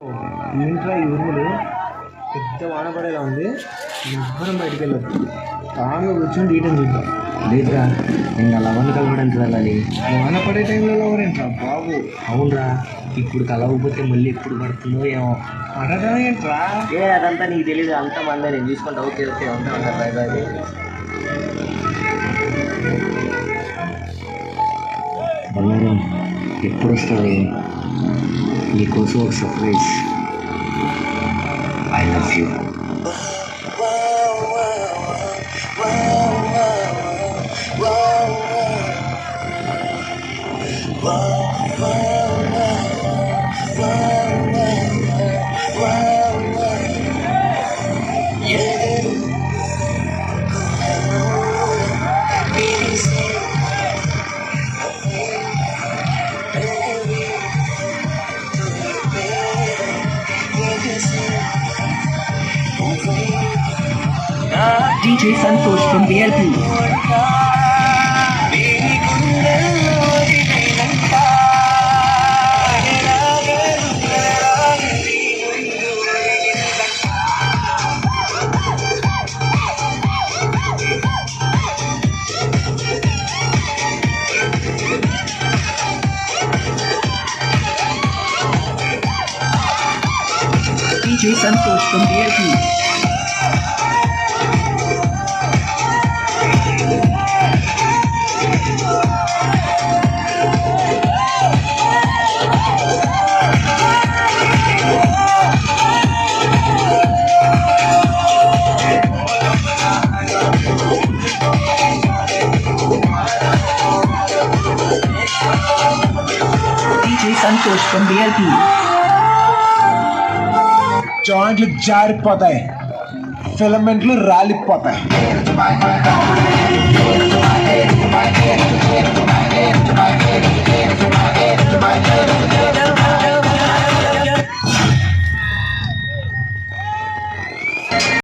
ఏంట్రా ఈ ఉరుములు పెద్ద వాన పడేలా ఉంది. ఎవ్వరం బయటికి వెళ్ళదు. కాంగా కూర్చొని డీటెయిల్ చూద్దాం. లేదురా నేను లవన్ కలవడానికి వెళ్ళాలి. వాన పడే టైంలో ఎవరేంట్రా బాబు? అవునరా, ఇప్పుడు కలవకపోతే మళ్ళీ ఎప్పుడు పడుతుందో ఏమో. పడడం ఏంట్రా? అదంతా నీకు తెలియదు, అంతా మందే, నేను చూసుకుంటా. ఓకే ఓకే, ఉంటా బై బై. బంగారం ఎప్పుడు వస్తుంది? నీకోసం ఒక surprise. I love you. DJ Santosh from BLP. DJ Santosh from BLP. DJ Santosh from BLP. జాయింట్లు జారిపోతాయి, ఫిలమెంట్లు రాలిపోతాయి.